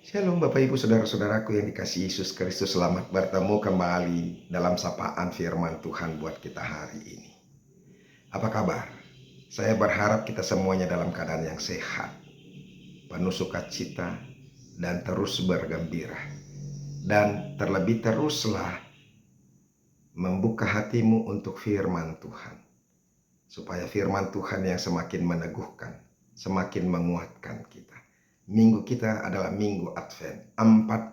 Shalom Bapak Ibu Saudara-saudaraku yang dikasihi Yesus Kristus. Selamat bertemu kembali dalam sapaan firman Tuhan buat kita hari ini. Apa kabar? Saya berharap kita semuanya dalam keadaan yang sehat, penuh sukacita, dan terus bergembira. Dan terlebih teruslah membuka hatimu untuk firman Tuhan, supaya firman Tuhan yang semakin meneguhkan, semakin menguatkan kita. Minggu kita adalah minggu Advent. 4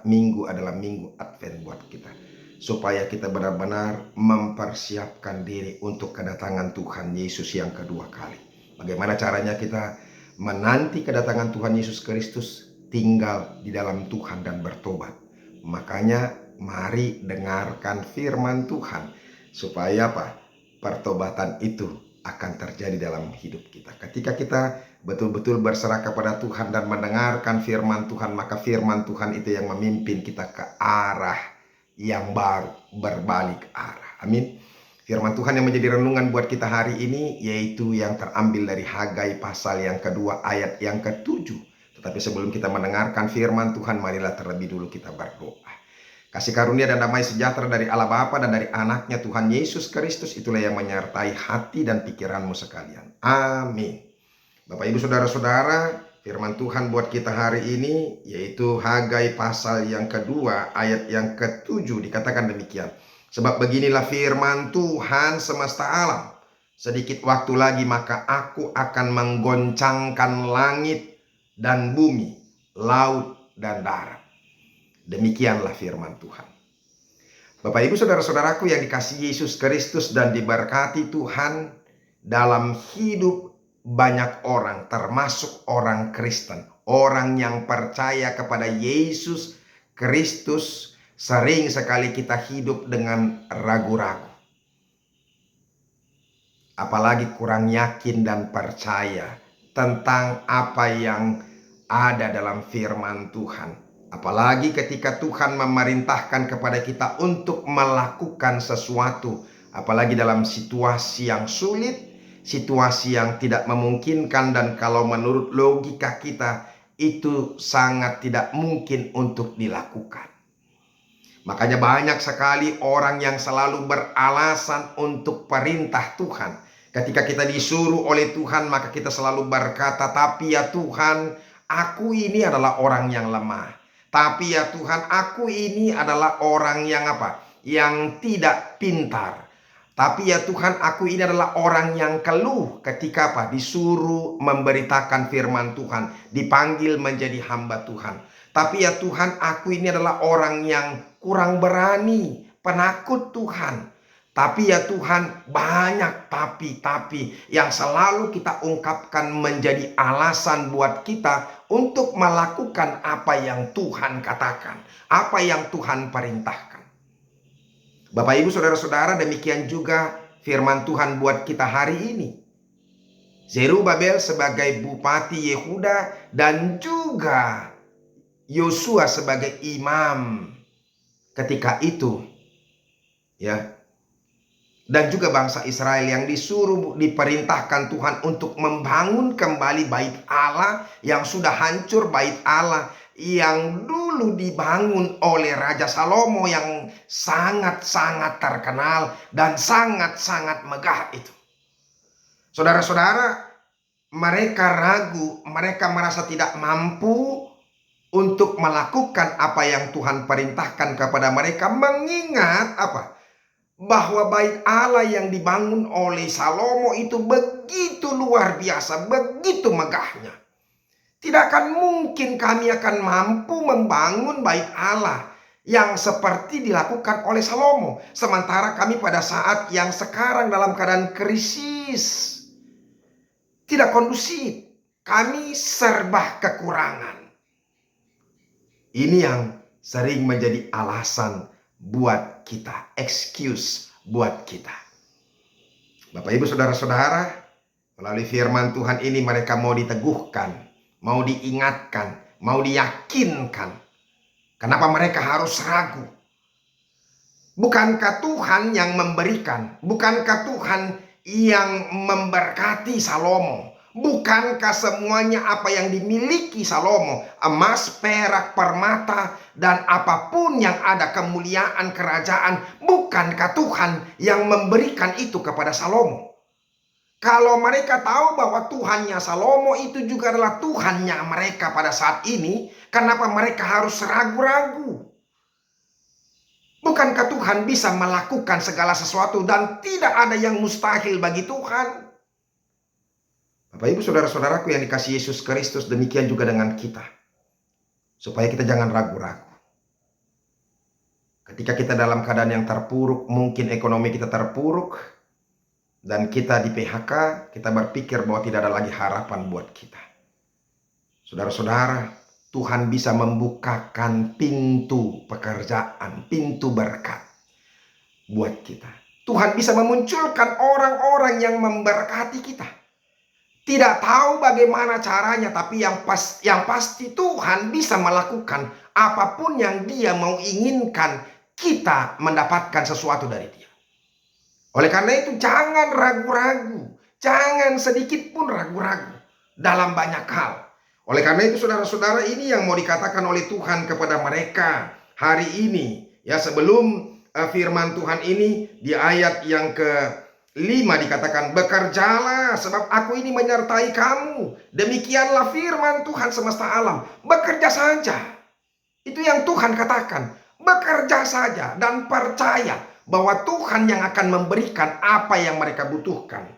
minggu adalah minggu Advent buat kita, supaya kita benar-benar mempersiapkan diri untuk kedatangan Tuhan Yesus yang kedua kali. Bagaimana caranya kita menanti kedatangan Tuhan Yesus Kristus? Tinggal di dalam Tuhan dan bertobat. Makanya mari dengarkan firman Tuhan, supaya apa? Pertobatan itu akan terjadi dalam hidup kita. Ketika kita betul-betul berserah kepada Tuhan dan mendengarkan firman Tuhan, maka firman Tuhan itu yang memimpin kita ke arah yang baru, berbalik arah. Amin. Firman Tuhan yang menjadi renungan buat kita hari ini yaitu yang terambil dari Hagai pasal yang kedua ayat yang ke-7. Tetapi sebelum kita mendengarkan firman Tuhan, marilah terlebih dulu kita berdoa. Kasih karunia dan damai sejahtera dari Allah Bapa dan dari anaknya Tuhan Yesus Kristus itulah yang menyertai hati dan pikiranmu sekalian. Amin. Bapak Ibu Saudara-saudara, firman Tuhan buat kita hari ini yaitu Hagai pasal yang kedua ayat yang ke-7, dikatakan demikian. Sebab beginilah firman Tuhan semesta alam. Sedikit waktu lagi maka aku akan menggoncangkan langit dan bumi, laut dan darat. Demikianlah firman Tuhan. Bapak Ibu Saudara-saudaraku yang dikasihi Yesus Kristus dan diberkati Tuhan, dalam hidup banyak orang, termasuk orang Kristen, orang yang percaya kepada Yesus Kristus, sering sekali kita hidup dengan ragu-ragu. Apalagi kurang yakin dan percaya tentang apa yang ada dalam firman Tuhan. Apalagi ketika Tuhan memerintahkan kepada kita untuk melakukan sesuatu, apalagi dalam situasi yang sulit, situasi yang tidak memungkinkan, dan kalau menurut logika kita itu sangat tidak mungkin untuk dilakukan. Makanya banyak sekali orang yang selalu beralasan untuk perintah Tuhan. Ketika kita disuruh oleh Tuhan, maka kita selalu berkata, tapi ya Tuhan, aku ini adalah orang yang lemah. Tapi ya Tuhan, aku ini adalah orang yang apa? Yang tidak pintar. Tapi ya Tuhan, aku ini adalah orang yang keluh ketika apa? Disuruh memberitakan firman Tuhan, dipanggil menjadi hamba Tuhan. Tapi ya Tuhan, aku ini adalah orang yang kurang berani, penakut Tuhan. Tapi ya Tuhan, banyak tapi yang selalu kita ungkapkan menjadi alasan buat kita untuk melakukan apa yang Tuhan katakan, apa yang Tuhan perintahkan. Bapak Ibu Saudara-saudara, demikian juga firman Tuhan buat kita hari ini. Zerubabel sebagai bupati Yehuda dan juga Yosua sebagai imam ketika itu, ya. Dan juga bangsa Israel yang diperintahkan Tuhan untuk membangun kembali bait Allah yang sudah hancur, bait Allah yang dulu dibangun oleh Raja Salomo yang sangat-sangat terkenal dan sangat-sangat megah itu. Saudara-saudara, mereka ragu, mereka merasa tidak mampu untuk melakukan apa yang Tuhan perintahkan kepada mereka, mengingat apa? Bahwa bait Allah yang dibangun oleh Salomo itu begitu luar biasa, begitu megahnya. Tidak akan mungkin kami akan mampu membangun bait Allah yang seperti dilakukan oleh Salomo. Sementara kami pada saat yang sekarang dalam keadaan krisis, tidak kondusif, kami serba kekurangan. Ini yang sering menjadi alasan buat kita, excuse buat kita. Bapak Ibu Saudara-saudara, melalui firman Tuhan ini mereka mau diteguhkan, mau diingatkan, mau diyakinkan. Kenapa mereka harus ragu? Bukankah Tuhan yang memberikan? Bukankah Tuhan yang memberkati Salomo? Bukankah semuanya apa yang dimiliki Salomo, emas, perak, permata, dan apapun yang ada kemuliaan kerajaan, bukankah Tuhan yang memberikan itu kepada Salomo? Kalau mereka tahu bahwa Tuhannya Salomo itu juga adalah Tuhannya mereka pada saat ini, kenapa mereka harus ragu-ragu? Bukankah Tuhan bisa melakukan segala sesuatu dan tidak ada yang mustahil bagi Tuhan? Bapak Ibu saudara-saudaraku yang dikasihi Yesus Kristus, demikian juga dengan kita. Supaya kita jangan ragu-ragu. Ketika kita dalam keadaan yang terpuruk, mungkin ekonomi kita terpuruk, dan kita di PHK, kita berpikir bahwa tidak ada lagi harapan buat kita. Saudara-saudara, Tuhan bisa membukakan pintu pekerjaan, pintu berkat buat kita. Tuhan bisa memunculkan orang-orang yang memberkati kita. Tidak tahu bagaimana caranya, tapi yang pasti Tuhan bisa melakukan apapun yang Dia mau inginkan kita mendapatkan sesuatu dari Dia. Oleh karena itu jangan ragu-ragu, jangan sedikit pun ragu-ragu dalam banyak hal. Oleh karena itu saudara-saudara, ini yang mau dikatakan oleh Tuhan kepada mereka hari ini. Ya, sebelum firman Tuhan ini di ayat yang ke-5 dikatakan, bekerjalah sebab aku ini menyertai kamu. Demikianlah firman Tuhan semesta alam. Bekerja saja. Itu yang Tuhan katakan. Bekerja saja dan percaya bahwa Tuhan yang akan memberikan apa yang mereka butuhkan.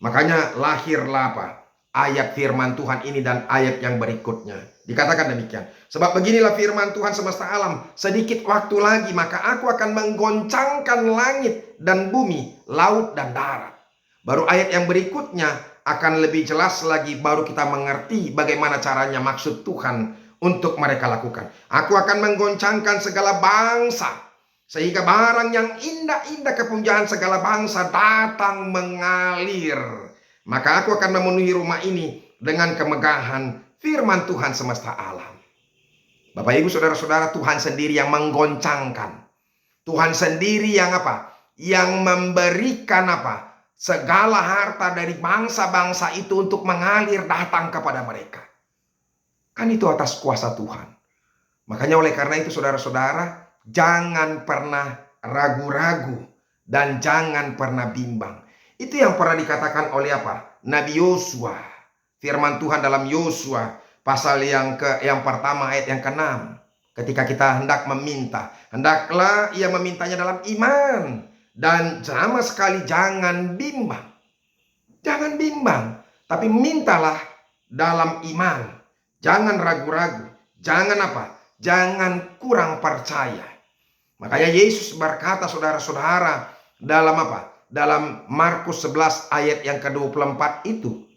Makanya lahirlah apa? Ayat firman Tuhan ini dan ayat yang berikutnya. Dikatakan demikian. Sebab beginilah firman Tuhan semesta alam. Sedikit waktu lagi maka aku akan menggoncangkan langit dan bumi, laut dan darat. Baru ayat yang berikutnya akan lebih jelas lagi. Baru kita mengerti bagaimana caranya maksud Tuhan untuk mereka lakukan. Aku akan menggoncangkan segala bangsa, sehingga barang yang indah-indah kepunyaan segala bangsa datang mengalir. Maka aku akan memenuhi rumah ini dengan kemegahan firman Tuhan semesta alam. Bapak Ibu saudara-saudara, Tuhan sendiri yang menggoncangkan. Tuhan sendiri yang apa? Yang memberikan apa? Segala harta dari bangsa-bangsa itu untuk mengalir datang kepada mereka. Kan itu atas kuasa Tuhan. Makanya oleh karena itu saudara-saudara, jangan pernah ragu-ragu dan jangan pernah bimbang. Itu yang pernah dikatakan oleh apa? Nabi Yosua. Firman Tuhan dalam Yosua pasal yang pertama ayat yang ke-6. Ketika kita hendak meminta, hendaklah ia memintanya dalam iman dan sama sekali jangan bimbang. Jangan bimbang, tapi mintalah dalam iman. Jangan ragu-ragu. Jangan apa? Jangan kurang percaya. Makanya Yesus berkata saudara-saudara dalam apa? Dalam Markus 11 ayat yang ke-24 itu.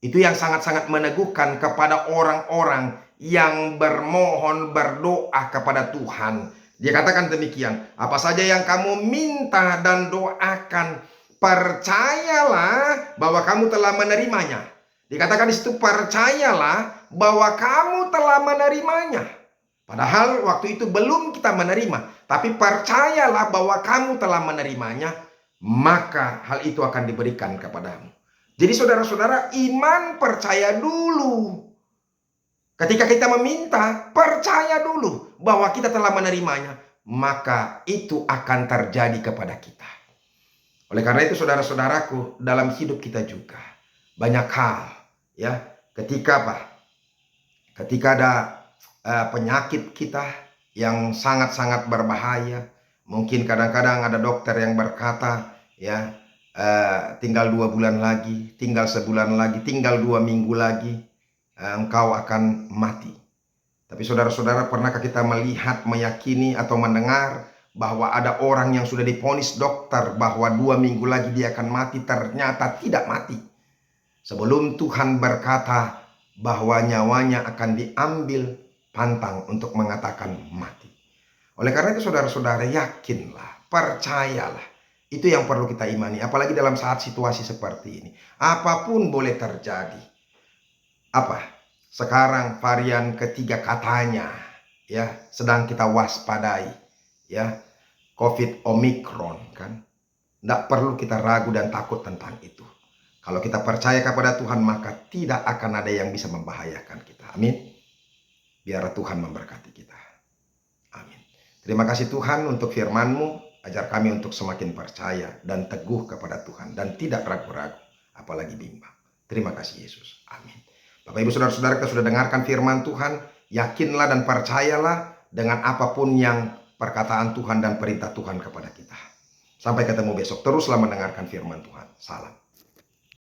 Itu yang sangat-sangat meneguhkan kepada orang-orang yang bermohon berdoa kepada Tuhan. Dia katakan demikian. Apa saja yang kamu minta dan doakan, percayalah bahwa kamu telah menerimanya. Dikatakan di situ, percayalah bahwa kamu telah menerimanya. Padahal waktu itu belum kita menerima, tapi percayalah bahwa kamu telah menerimanya, maka hal itu akan diberikan kepadamu. Jadi saudara-saudara, iman percaya dulu. Ketika kita meminta, percaya dulu bahwa kita telah menerimanya, maka itu akan terjadi kepada kita. Oleh karena itu saudara-saudaraku, dalam hidup kita juga banyak hal, ya, ketika apa? Ketika ada penyakit kita yang sangat-sangat berbahaya, mungkin kadang-kadang ada dokter yang berkata, ya, tinggal 2 bulan lagi, tinggal sebulan lagi, tinggal 2 minggu lagi, engkau akan mati. Tapi saudara-saudara, pernahkah kita melihat, meyakini atau mendengar bahwa ada orang yang sudah divonis dokter bahwa 2 minggu lagi dia akan mati, ternyata tidak mati sebelum Tuhan berkata bahwa nyawanya akan diambil, pantang untuk mengatakan mati. Oleh karena itu saudara-saudara, yakinlah, percayalah. Itu yang perlu kita imani, apalagi dalam saat situasi seperti ini. Apapun boleh terjadi. Apa? Sekarang varian ketiga katanya, ya, sedang kita waspadai, ya, COVID Omicron, kan? Tidak perlu kita ragu dan takut tentang itu. Kalau kita percaya kepada Tuhan, maka tidak akan ada yang bisa membahayakan kita. Amin. Biar Tuhan memberkati kita. Amin. Terima kasih Tuhan untuk firman-Mu. Ajar kami untuk semakin percaya dan teguh kepada Tuhan. Dan tidak ragu-ragu, apalagi bimbang. Terima kasih Yesus. Amin. Bapak Ibu Saudara-saudara, kita sudah dengarkan firman Tuhan. Yakinlah dan percayalah dengan apapun yang perkataan Tuhan dan perintah Tuhan kepada kita. Sampai ketemu besok. Teruslah mendengarkan firman Tuhan. Salam.